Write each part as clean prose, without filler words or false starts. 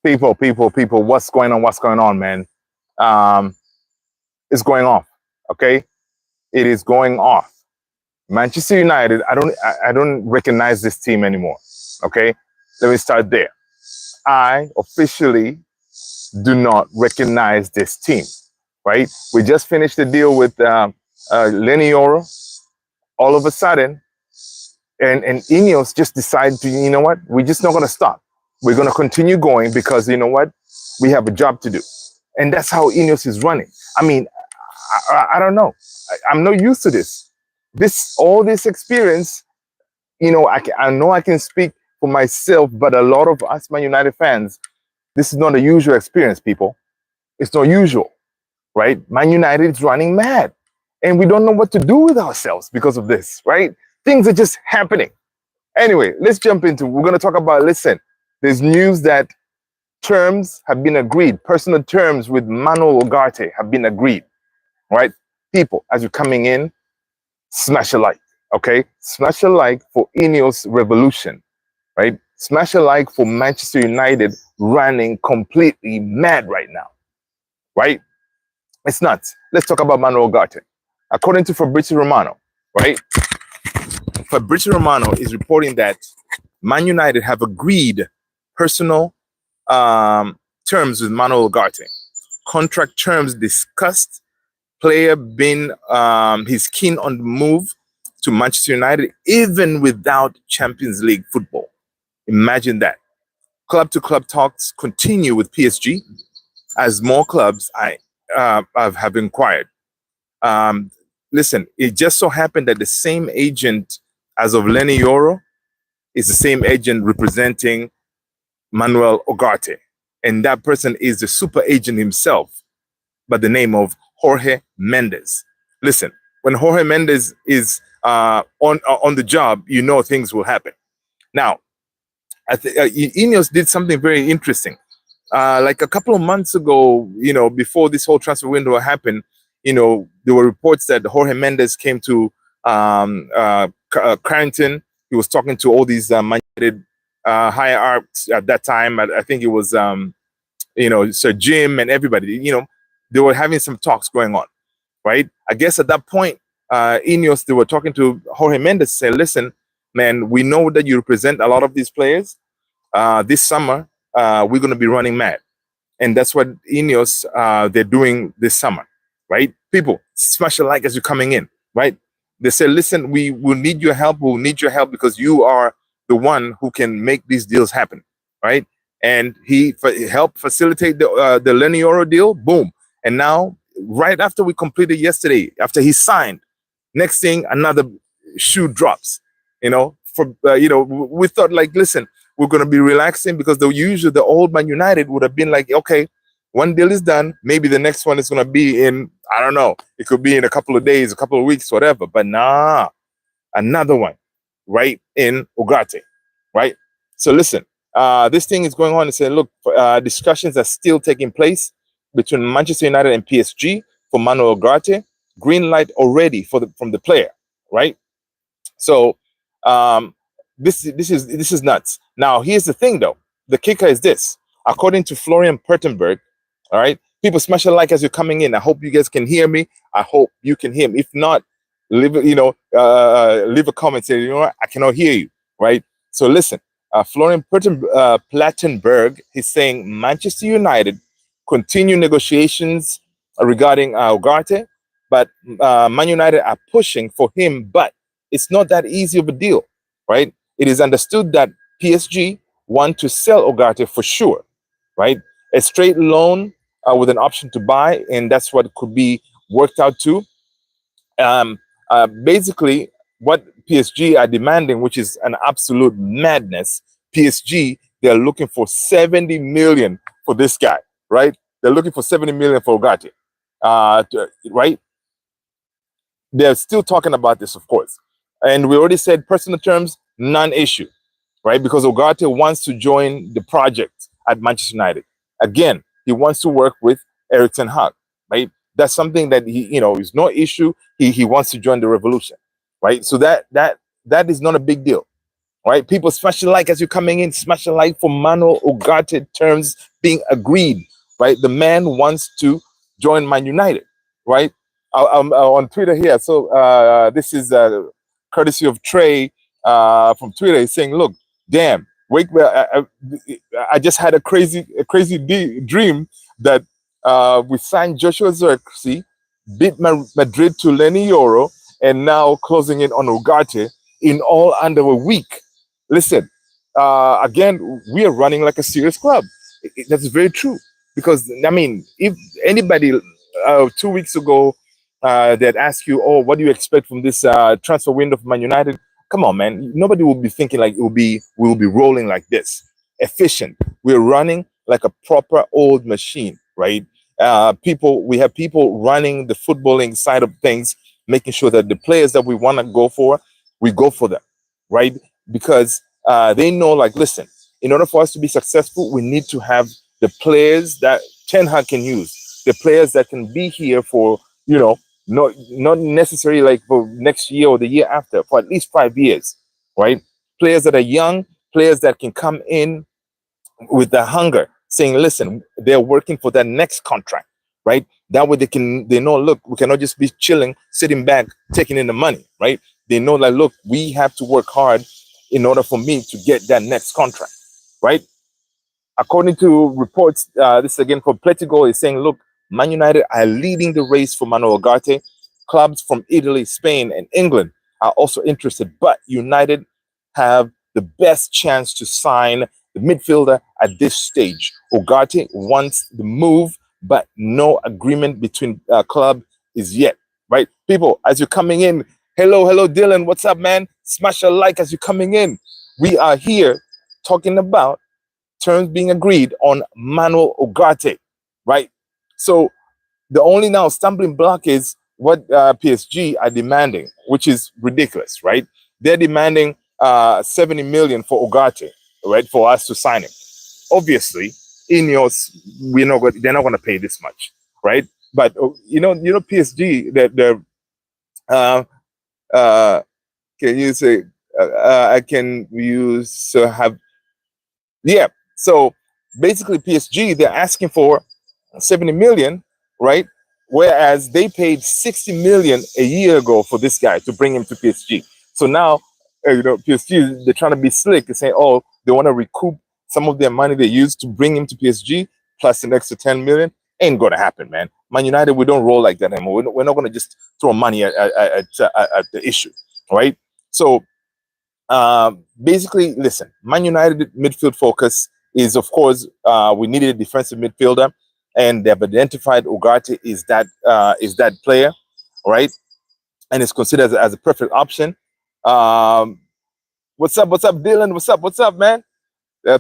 People, what's going on? What's going on, man? Um, it's going off. Okay, it is going off. Manchester United. I don't recognize this team anymore. Okay, let me start there. I officially do not recognize this team. Right? We just finished the deal with Lenny Yoro. All of a sudden, and Ineos just decided to, you know what? We're just not going to stop. We're going to continue going because you know what? We have a job to do, and that's how Ineos is running. I mean, I don't know. I'm not used to this. All this experience, you know, I know I can speak for myself, but a lot of us Man United fans, this is not a usual experience, people. It's not usual, right? Man United is running mad, and we don't know what to do with ourselves because of this, right? Things are just happening. Anyway, let's jump into. We're going to talk about. Listen, there's news that terms have been agreed. Personal terms with Manuel Ugarte have been agreed. Right, people, as you're coming in, smash a like. Okay, smash a like for Ineos Revolution. Right, smash a like for Manchester United running completely mad right now. Right, it's nuts. Let's talk about Manuel Ugarte. According to Fabrizio Romano, right, Fabrizio Romano is reporting that Man United have agreed personal terms with Manuel Ugarte. Contract terms discussed. Player been he's keen on the move to Manchester United even without Champions League football. Imagine that. Club to club talks continue with PSG as more clubs have inquired. Listen, it just so happened that the same agent as of Lenny Yoro is the same agent representing Manuel Ugarte, and that person is the super agent himself by the name of Jorge Mendes. Listen, when Jorge Mendes is on the job, you know things will happen. Now, Ineos did something very interesting. Like a couple of months ago, you know, before this whole transfer window happened, you know, there were reports that Jorge Mendes came to Carrington. He was talking to all these Man United higher ups at that time. I think it was, you know, Sir Jim and everybody. You know, they were having some talks going on, right? I guess at that point, Ineos, they were talking to Jorge Mendes, said, listen, man, we know that you represent a lot of these players. This summer, we're going to be running mad. And that's what Ineos, they're doing this summer, right? People, smash a like as you're coming in, right? They said, listen, we will need your help. We'll need your help because you are the one who can make these deals happen, right? And he helped facilitate the Lenny Yoro deal, boom. And now, right after we completed yesterday, after he signed, next thing, another shoe drops. You know, we thought like, listen, we're going to be relaxing because the old Man United would have been like, okay, one deal is done. Maybe the next one is going to be in, I don't know, it could be in a couple of days, a couple of weeks, whatever. But nah, another one right in Ugarte, right? So listen, this thing is going on and saying, look, discussions are still taking place between Manchester United and PSG for Manuel Ugarte. Green light already from the player, right? So this is nuts. Now here's the thing, though. The kicker is this. According to Florian Pertenberg, all right, people smash a like as you're coming in. I hope you guys can hear me. I hope you can hear me. If not, leave a comment saying, you know what, I cannot hear you, right? So listen, Florian Plattenberg, he's saying Manchester United continue negotiations regarding Ugarte, but Man United are pushing for him, but it's not that easy of a deal, right? It is understood that PSG want to sell Ugarte for sure, right? A straight loan with an option to buy, and that's what could be worked out to. Basically, what PSG are demanding, which is an absolute madness, PSG, they're looking for 70 million for this guy, right? They're looking for 70 million for Ugarte, right? They're still talking about this, of course. And we already said personal terms, non-issue, right? Because Ugarte wants to join the project at Manchester United. Again, he wants to work with Erik ten Hag, right? That's something that is no issue. He wants to join the revolution, right? So that is not a big deal. right? People smash a like as you're coming in. Smash a like for Manuel Ugarte terms being agreed, right? The man wants to join Man United, right? I'm on Twitter here. So this is courtesy of Trey from Twitter. He's saying, "Look, damn, wake! I just had a crazy dream that we signed Joshua Zirkzee, beat Madrid to Lenny Euro, and now closing in on Ugarte in all under a week." Listen, again, we are running like a serious club. That's very true. Because, I mean, if anybody 2 weeks ago that asked you, oh, what do you expect from this transfer window for Man United? Come on, man. Nobody will be thinking like we will be rolling like this. Efficient. We're running like a proper old machine, right? We have people running the footballing side of things, making sure that the players that we want to go for, we go for them, right? Because they know, like, listen, in order for us to be successful, we need to have the players that Ten Hag can use, the players that can be here for, not necessarily like for next year or the year after, for at least 5 years, right? Players that are young, players that can come in with the hunger, saying, listen, they're working for that next contract, right? That way they know, look, we cannot just be chilling, sitting back, taking in the money, right? They know, like, look, we have to work hard in order for me to get that next contract, right? According to reports, this is again from Pletigo, is saying, look, Man United are leading the race for Manuel Ugarte. Clubs from Italy, Spain, and England are also interested, but United have the best chance to sign the midfielder at this stage. Ugarte wants the move, but no agreement between club is yet, right? People, as you're coming in, hello, Dylan, what's up, man? Smash a like as you're coming in. We are here talking about terms being agreed on Manuel Ugarte, right? So the only now stumbling block is what PSG are demanding, which is ridiculous, right? They're demanding 70 million for Ugarte, right, for us to sign him. Obviously, Ineos, they're not going to pay this much, right? But PSG, can you say I can use have yeah. So basically, PSG, they're asking for 70 million, right? Whereas they paid 60 million a year ago for this guy to bring him to PSG. So now, PSG, they're trying to be slick and say, oh, they want to recoup some of their money they used to bring him to PSG plus an extra 10 million. Ain't going to happen, man. Man United, we don't roll like that anymore. We're not going to just throw money at the issue, right? So basically, listen, Man United midfield focus is, of course, we needed a defensive midfielder, and they've identified Ugarte is that player, right? And it's considered as a perfect option. What's up, Dylan? What's up, man?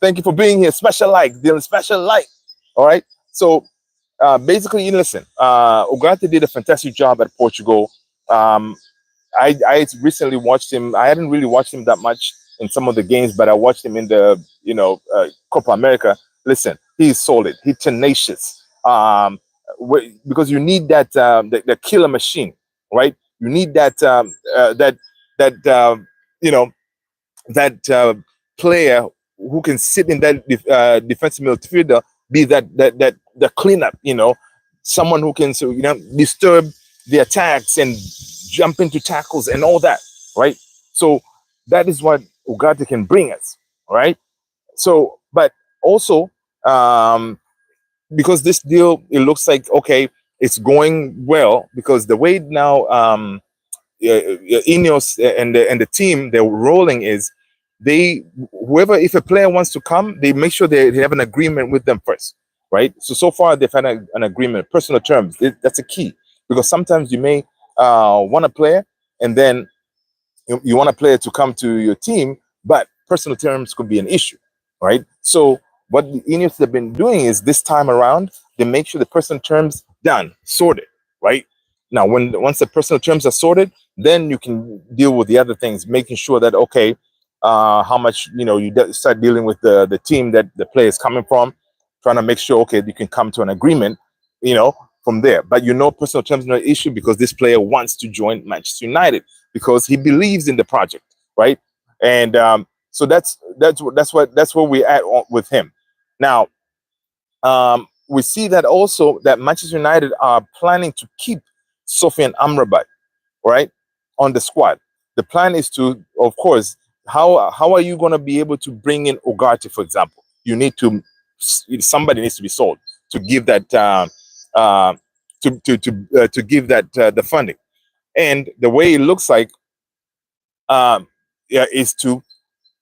Thank you for being here. Smash a like, Dylan. Smash a like. All right. So basically, listen, Ugarte did a fantastic job at Portugal. I recently watched him. I hadn't really watched him that much in some of the games, but I watched him in the Copa America. Listen, he's solid. He's tenacious. Because you need that the killer machine, right? You need that player who can sit in that defensive midfielder, be that the cleanup, someone who can disturb the attacks and jump into tackles and all that, right? So that is what Ugarte can bring us, right? So, but also because this deal, it looks like, okay, it's going well, because the way now Ineos and the team they're rolling is if a player wants to come, they make sure they have an agreement with them first, right? So far they've had an agreement, personal terms. That's a key, because sometimes you may want a player, and then you want a player to come to your team, but personal terms could be an issue, right? So what the Ineos have been doing is, this time around, they make sure the personal terms done, sorted, right? Now, once the personal terms are sorted, then you can deal with the other things, making sure that, okay, how much, you start dealing with the team that the player is coming from, trying to make sure, okay, you can come to an agreement, from there. But personal terms are no issue, because this player wants to join Manchester United, because he believes in the project, right? And So that's where we're at with him. Now, we see that also that Manchester United are planning to keep Sofian Amrabat, right, on the squad. The plan is to, of course, how are you going to be able to bring in UGARTE, for example? You need to, somebody needs to be sold to give that to give that the funding. And the way it looks like yeah, is to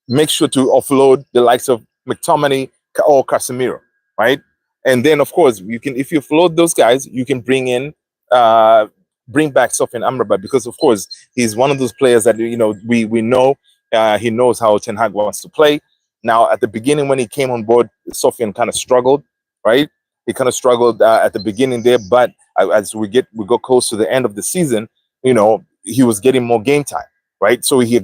make sure to offload the likes of McTominay or Casemiro, right? And then, of course, you can, if you offload those guys, you can bring in, bring back Sofian Amrabat, because, of course, he's one of those players that, you know, we know he knows how Ten Hag wants to play. Now, at the beginning when he came on board, Sofian kind of struggled, right? He kind of struggled at the beginning there, but as we go close to the end of the season, you know, he was getting more game time, right? So he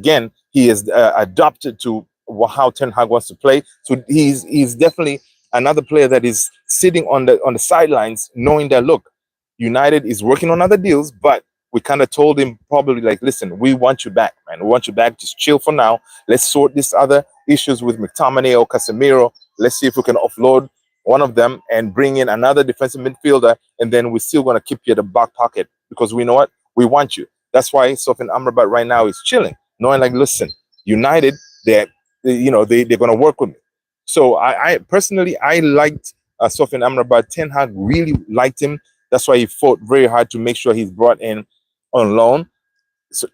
is adapted to how Ten Hag wants to play. So he's definitely another player that is sitting on the sidelines, knowing that, look, United is working on other deals, but we kind of told him probably like, listen, we want you back, man. We want you back. Just chill for now. Let's sort these other issues with McTominay or Casemiro. Let's see if we can offload one of them and bring in another defensive midfielder, and then we're still going to keep you at the back pocket because we know what? We want you. That's why Sofian Amrabat right now is chilling, knowing like, listen, United, they're going to work with me. So I personally, I liked Sofian Amrabat. Ten Hag really liked him. That's why he fought very hard to make sure he's brought in on loan,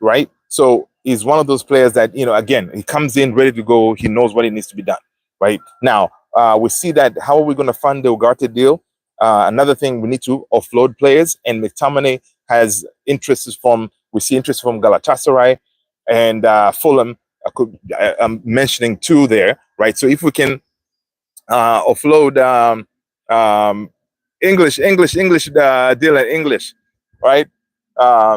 right? So he's one of those players that, you know, again, he comes in ready to go. He knows what it needs to be done, right? Now, we see that how are we going to fund the UGARTE deal? Another thing, we need to offload players, and McTominay has we see interest from Galatasaray and Fulham. I'm mentioning two there, right? So if we can offload English deal in English, right?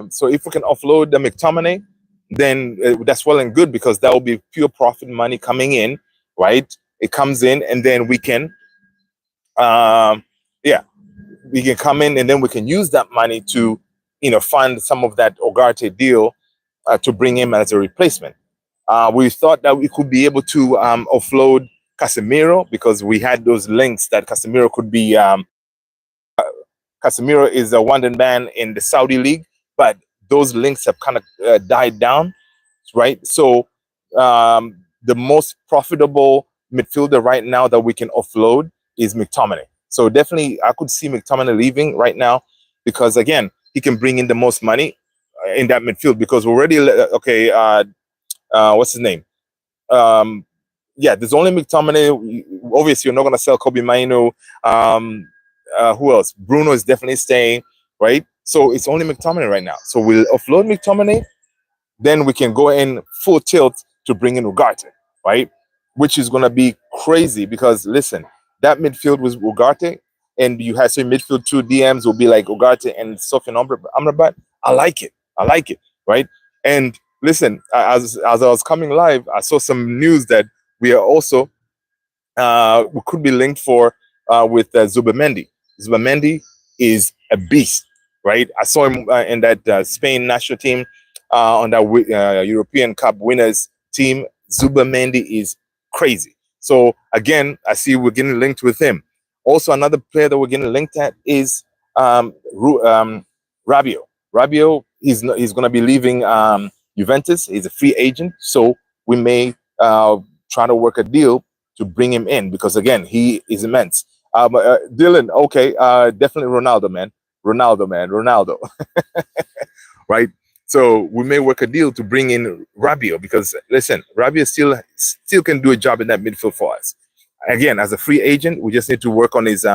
So if we can offload the McTominay, then that's well and good, because that will be pure profit money coming in, right? It comes in, and then we can, we can come in, and then we can use that money to, you know, fund some of that UGARTE deal to bring him as a replacement. We thought that we could be able to offload Casemiro, because we had those links that Casemiro could be. Casemiro is a wanted man in the Saudi league, but those links have kind of died down, right? So the most profitable midfielder right now that we can offload is McTominay. So definitely, I could see McTominay leaving right now, because again, he can bring in the most money in that midfield, because we're already okay. What's his name? Yeah, there's only McTominay. Obviously, you're not going to sell Kobe Mainu. Who else? Bruno is definitely staying, right? So it's only McTominay right now. So we'll offload McTominay, then we can go in full tilt to bring in UGARTE, right? Which is going to be crazy, because listen, that midfield was UGARTE, and you had some midfield, two DMs will be like UGARTE and Sofian Amrabat. I like it, right? And listen, as I was coming live, I saw some news that we are also we could be linked with Zubimendi. Zubimendi is a beast, right? I saw him in that Spain national team on that European Cup winners team. Zubimendi is crazy. So again, I see we're getting linked with him. Also, another player that we're getting linked at is Rabiot. Rabiot, he's going to be leaving Juventus. He's a free agent, so we may try to work a deal to bring him in, because again, he is immense. Dylan, okay, definitely Ronaldo, man. Ronaldo. Right? So we may work a deal to bring in Rabiot, because listen, Rabiot still can do a job in that midfield for us. Again, as a free agent, we just need to work on his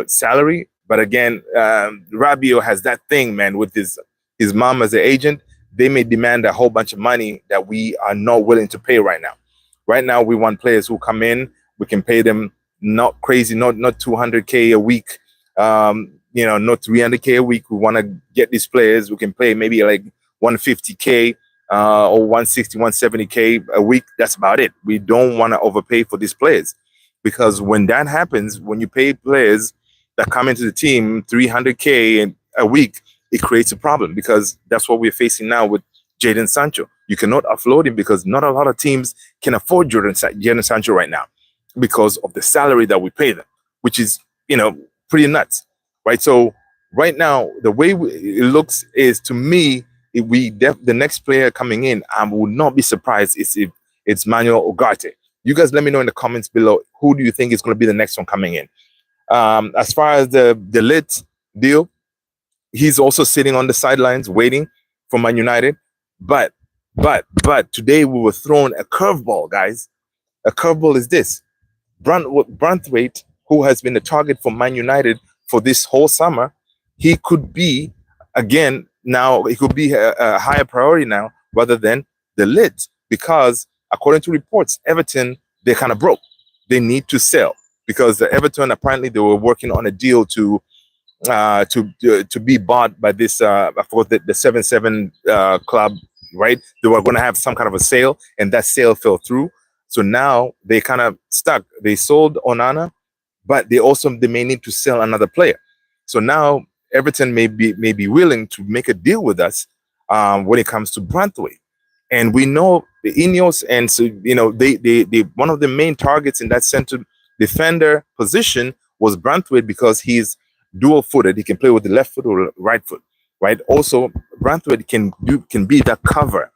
salary. But again, Rabiot has that thing, man, with his mom as an agent. They may demand a whole bunch of money that we are not willing to pay right now. Right now, we want players who come in. We can pay them not crazy, not 200K a week, you know, not 300K a week. We want to get these players. We can pay maybe like 150K or 160, 170K a week. That's about it. We don't want to overpay for these players, because when that happens, when you pay players that come into the team 300K a week, it creates a problem, because that's what we're facing now with Jadon Sancho. You cannot offload him because not a lot of teams can afford Jadon Sancho right now because of the salary that we pay them, which is, pretty nuts, right? So right now, the way it looks is, to me, if the next player coming in, I would not be surprised if it's Manuel Ugarte. You guys let me know in the comments below, who do you think is going to be the next one coming in? As far as the Ligt deal, he's also sitting on the sidelines waiting for Man United. But today we were thrown a curveball, guys. A curveball is this: Branthwaite, who has been a target for Man United for this whole summer, he could be again now. He could be a higher priority now rather than the Ligt, because according to reports, Everton, they're kind of broke. They need to sell because the Everton, apparently they were working on a deal to be bought by this I forgot the 7-7 club, right? They were going to have some kind of a sale, and that sale fell through. So now they kind of stuck. They sold Onana, but they may need to sell another player. So now Everton may be willing to make a deal with us when it comes to Branthwaite. And we know the Ineos, and so they one of the main targets in that center defender position was Branthwaite, because he's dual-footed. He can play with the left foot or right foot, right? Also, Branthwaite can be that cover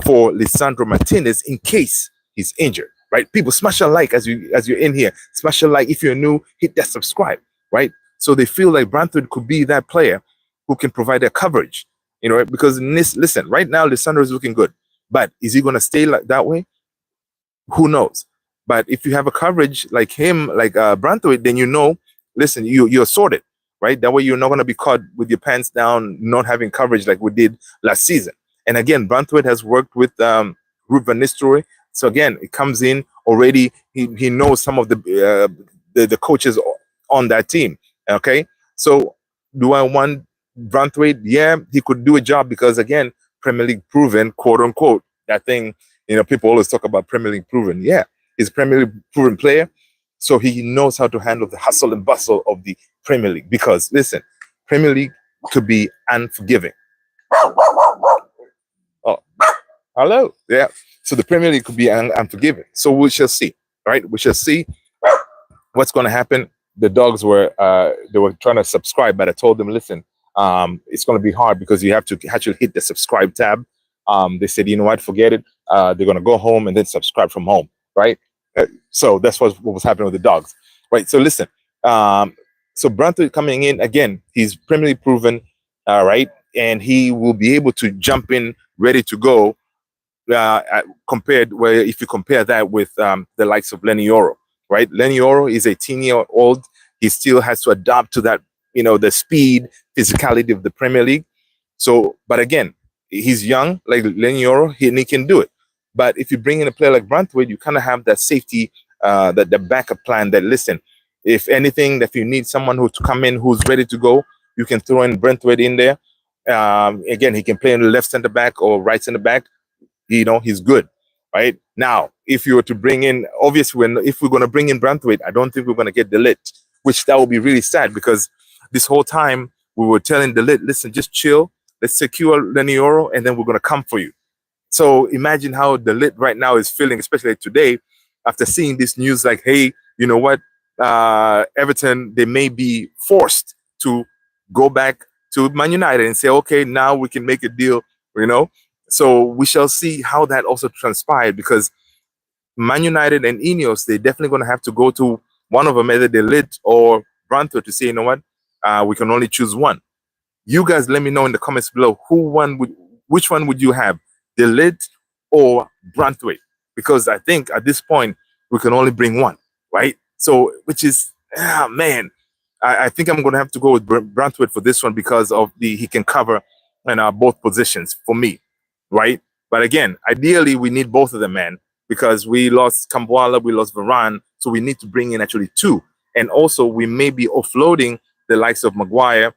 for Lisandro Martinez in case he's injured, right? People, smash a like as you're in here. Smash a like if you're new. Hit that subscribe, right? So they feel like Branthwaite could be that player who can provide that coverage, because listen, right now Lisandro is looking good, but is he going to stay like that way? Who knows? But if you have a coverage like him, like Branthwaite, then listen, you're sorted, right? That way you're not going to be caught with your pants down, not having coverage like we did last season. And again, Branthwaite has worked with Ruud van Nistelrooy. So again, it comes in already. He knows some of the coaches on that team. Okay, so do I want Branthwaite? Yeah, he could do a job because, again, Premier League proven, quote unquote. That thing, people always talk about Premier League proven. Yeah, he's a Premier League proven player, so he knows how to handle the hustle and bustle of the Premier League. Because listen, Premier League could be unforgiving. Oh, hello. Yeah. So the Premier League could be unforgiving. So we shall see, right? We shall see what's going to happen. The dogs were trying to subscribe, but I told them, listen, it's going to be hard because you have to actually hit the subscribe tab. They said, you know what, forget it. They're going to go home and then subscribe from home, right? So that's what was happening with the dogs, right? So listen, so Branthwaite coming in again, he's Premier League proven, right? And he will be able to jump in ready to go. If you compare that with the likes of Lenny Yoro, right? Lenny Yoro is 18-year-old. He still has to adapt to that, the speed, physicality of the Premier League. So, but again, he's young, like Lenny Yoro, and he can do it. But if you bring in a player like Branthwaite, you kind of have that safety, the backup plan that, listen, if anything, if you need someone who to come in who's ready to go, you can throw in Branthwaite in there. Again, he can play in the left center back or right center back. He's good, right? Now, if you were to bring in, obviously, if we're going to bring in Branthwaite, I don't think we're going to get De Ligt, which that would be really sad, because this whole time we were telling De Ligt, listen, just chill, let's secure Lenny Yoro, and then we're going to come for you. So imagine how De Ligt right now is feeling, especially today, after seeing this news, like, hey, you know what, Everton, they may be forced to go back to Man United and say, okay, now we can make a deal, So we shall see how that also transpired, because Man United and Ineos, they're definitely going to have to go to one of them, either De Ligt or Branthwaite, to say, you know what, we can only choose one. You guys let me know in the comments below which one would you have, De Ligt or Branthwaite? Because I think at this point we can only bring one, right? So, which is, man, I think I'm going to have to go with Branthwaite for this one, because of he can cover both positions for me, right? But again, ideally we need both of them, man, because we lost Kambuala, we lost Varane, so we need to bring in actually two. And also we may be offloading the likes of Maguire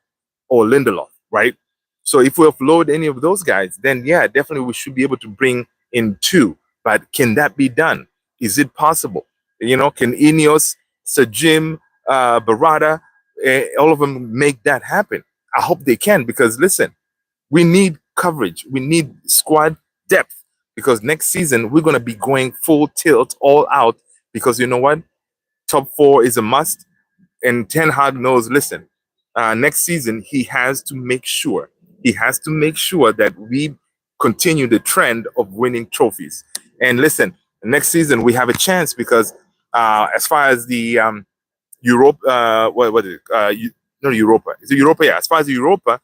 or Lindelof, right? So if we offload any of those guys, then yeah, definitely we should be able to bring in two. But can that be done? Is it possible? Can Ineos, Sajim, Barada, all of them make that happen? I hope they can, because listen, we need coverage. We need squad depth, because next season we're going to be going full tilt, all out, because you know what? Top four is a must. And Ten Hag knows, listen, next season he has to make sure that we continue the trend of winning trophies. And listen, next season we have a chance because as far as the Europe, what is it? Not Europa. Is it Europa? Yeah. As far as Europa,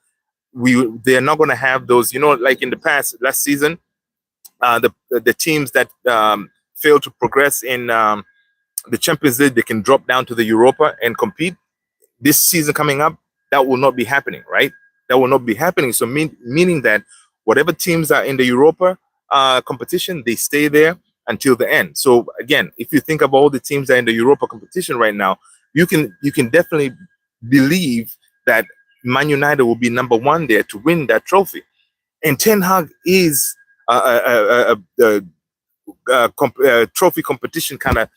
they're not going to have those. You know, like in the past, last season, the teams that failed to progress in the Champions League, they can drop down to the Europa and compete. This season coming up, that will not be happening, right? That will not be happening. So meaning that whatever teams are in the Europa competition, they stay there until the end. So again, if you think of all the teams that are in the Europa competition right now, you can definitely believe that Man United will be number one there to win that trophy. And Ten Hag is a trophy competition kind of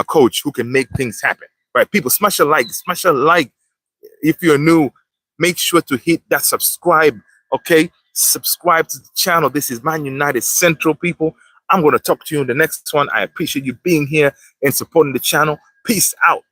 coach who can make things happen. Right? People, smash a like. If you're new, make sure to hit that subscribe. Okay, subscribe to the channel. This is Man United Central, people. I'm going to talk to you in the next one. I appreciate you being here and supporting the channel. Peace out.